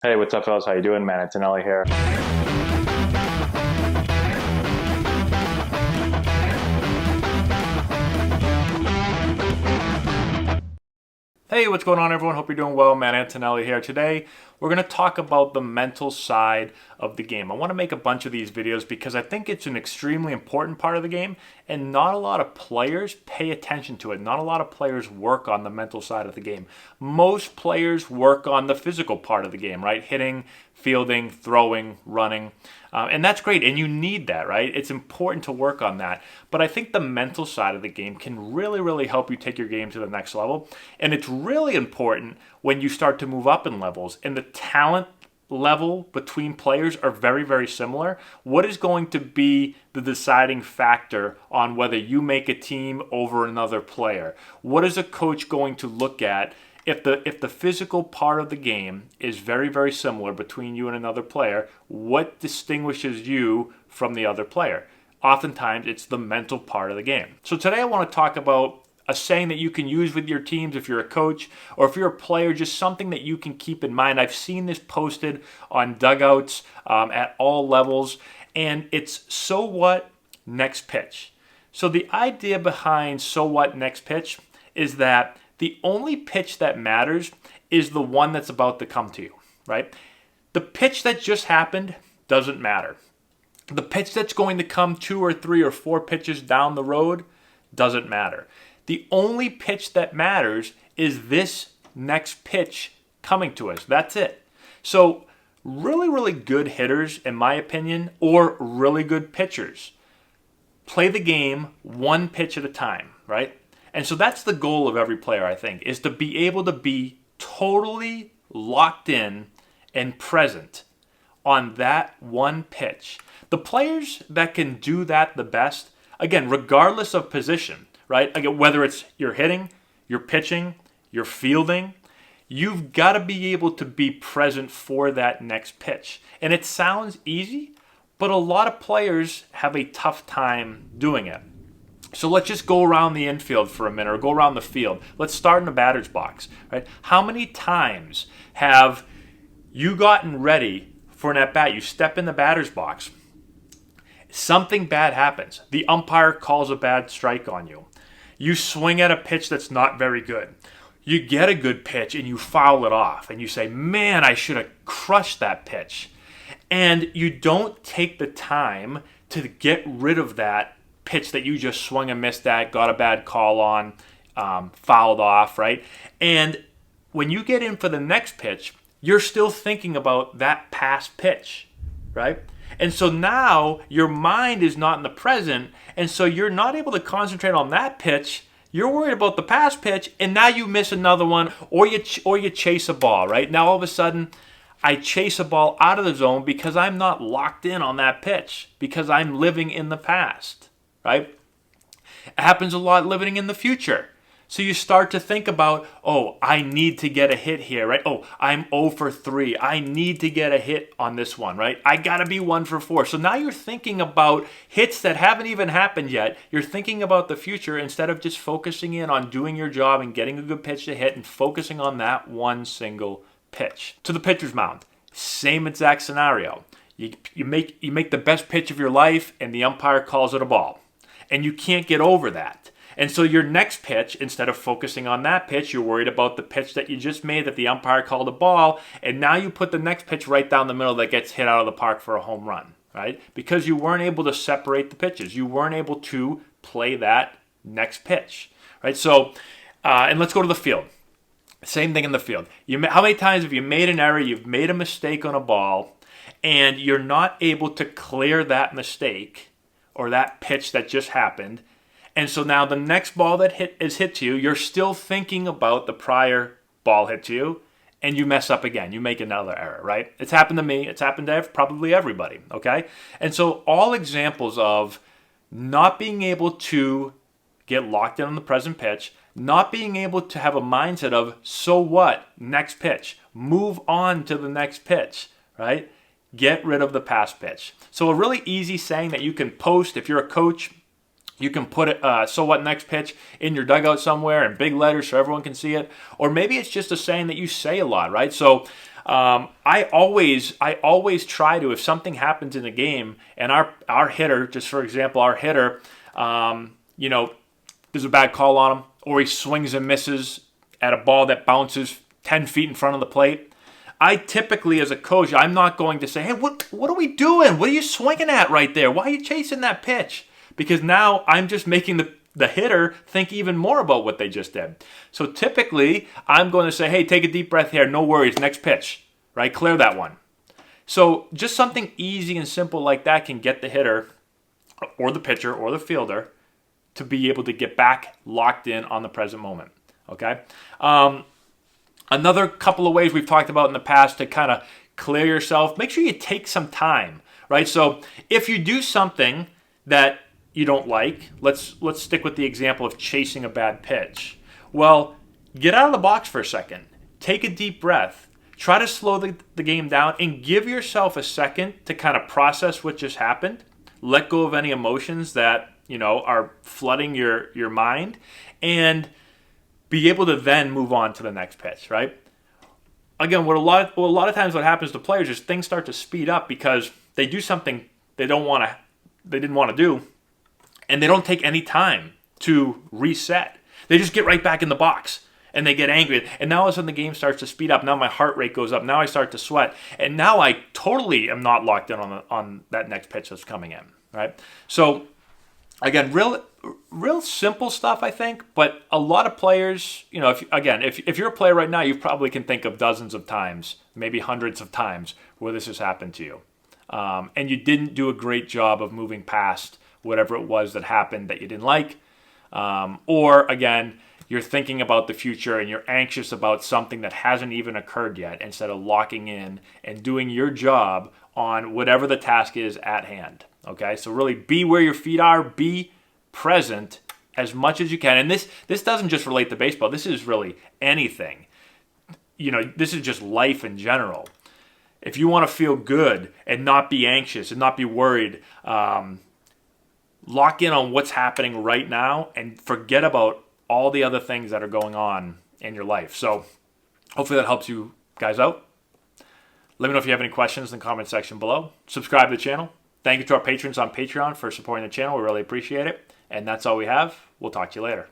Hey, what's up, fellas? How you doing, man? Antonelli here. Hey, what's going on, everyone? Hope you're doing well. Matt Antonelli here. Today, we're going to talk about the mental side of the game. I want to make a bunch of these videos because I think it's an extremely important part of the game, and not a lot of players pay attention to it. Not a lot of players work on the mental side of the game. Most players work on the physical part of the game, right? Hitting, fielding, throwing, running. And that's great, and you need that, right? It's important to work on that. But I think the mental side of the game can really, really help you take your game to the next level. And it's really important when you start to move up in levels. And the talent level between players are very, very similar. What is going to be the deciding factor on whether you make a team over another player? What is a coach going to look at if the physical part of the game is very, very similar between you and another player? What distinguishes you from the other player? Oftentimes, it's the mental part of the game. So today I want to talk about a saying that you can use with your teams if you're a coach or if you're a player, just something that you can keep in mind. I've seen this posted on dugouts at all levels, and it's so what next pitch. So the idea behind so what next pitch is that the only pitch that matters is the one that's about to come to you, right? The pitch that just happened doesn't matter. The pitch that's going to come 2 or 3 or 4 pitches down the road doesn't matter. The only pitch that matters is this next pitch coming to us. That's it. So really, really good hitters, in my opinion, or really good pitchers, play the game one pitch at a time, right? And so that's the goal of every player, I think, is to be able to be totally locked in and present on that one pitch. The players that can do that the best, again, regardless of position, right? Again, whether it's you're hitting, you're pitching, you're fielding, you've got to be able to be present for that next pitch. And it sounds easy, but a lot of players have a tough time doing it. So let's just go around the infield for a minute, or go around the field. Let's start in the batter's box, right? How many times have you gotten ready for an at-bat? You step in the batter's box. Something bad happens. The umpire calls a bad strike on you. You swing at a pitch that's not very good. You get a good pitch and you foul it off. And you say, man, I should have crushed that pitch. And you don't take the time to get rid of that pitch that you just swung and missed at, got a bad call on, fouled off, right? And when you get in for the next pitch, you're still thinking about that past pitch, right? And so now your mind is not in the present, and so you're not able to concentrate on that pitch. You're worried about the past pitch, and now you miss another one, or you chase a ball, right? Now all of a sudden, I chase a ball out of the zone because I'm not locked in on that pitch, because I'm living in the past. Right? It happens a lot living in the future. So you start to think about, oh, I need to get a hit here, right? Oh, I'm 0 for 3. I need to get a hit on this one, right? I got to be 1 for 4. So now you're thinking about hits that haven't even happened yet. You're thinking about the future instead of just focusing in on doing your job and getting a good pitch to hit and focusing on that one single pitch. To the pitcher's mound, same exact scenario. You make the best pitch of your life and the umpire calls it a ball. And you can't get over that. And so your next pitch, instead of focusing on that pitch, you're worried about the pitch that you just made that the umpire called a ball, and now you put the next pitch right down the middle that gets hit out of the park for a home run, right? Because you weren't able to separate the pitches. You weren't able to play that next pitch, right? So, and let's go to the field. Same thing in the field. How many times have you made an error, you've made a mistake on a ball, and you're not able to clear that mistake or that pitch that just happened, and so now the next ball that is hit to you, you're still thinking about the prior ball hit to you, and you mess up again. You make another error, right? It's happened to me. It's happened to probably everybody, okay? And so all examples of not being able to get locked in on the present pitch, not being able to have a mindset of, so what, next pitch, move on to the next pitch, right? Get rid of the past pitch. So a really easy saying that you can post if you're a coach, you can put it, so what next pitch in your dugout somewhere in big letters so everyone can see it. Or maybe it's just a saying that you say a lot, right? So I always try to, if something happens in a game and our hitter, just for example, our hitter, there's a bad call on him, or he swings and misses at a ball that bounces 10 feet in front of the plate. I typically, as a coach, I'm not going to say, hey, what are we doing? What are you swinging at right there? Why are you chasing that pitch? Because now I'm just making the hitter think even more about what they just did. So typically, I'm going to say, hey, take a deep breath here. No worries. Next pitch, right? Clear that one. So just something easy and simple like that can get the hitter or the pitcher or the fielder to be able to get back locked in on the present moment, okay? Another couple of ways we've talked about in the past to kind of clear yourself, make sure you take some time, right? So if you do something that you don't like, let's stick with the example of chasing a bad pitch. Well, get out of the box for a second. Take a deep breath. Try to slow the game down and give yourself a second to kind of process what just happened. Let go of any emotions that are flooding your mind, and be able to then move on to the next pitch, right? Again, a lot of times what happens to players is things start to speed up because they do something they didn't want to do, and they don't take any time to reset. They just get right back in the box and they get angry, and now all of a sudden the game starts to speed up. Now my heart rate goes up. Now I start to sweat, and now I totally am not locked in on that next pitch that's coming in, right? So again, real simple stuff, I think, but a lot of players, if you're a player right now, you probably can think of dozens of times, maybe hundreds of times where this has happened to you. And you didn't do a great job of moving past whatever it was that happened that you didn't like. Or again, you're thinking about the future and you're anxious about something that hasn't even occurred yet, instead of locking in and doing your job on whatever the task is at hand. Okay, so really be where your feet are, be present as much as you can. And this doesn't just relate to baseball. This is really anything. This is just life in general. If you want to feel good and not be anxious and not be worried, lock in on what's happening right now and forget about all the other things that are going on in your life. So hopefully that helps you guys out. Let me know if you have any questions in the comment section below. Subscribe to the channel. Thank you to our patrons on Patreon for supporting the channel. We really appreciate it. And that's all we have. We'll talk to you later.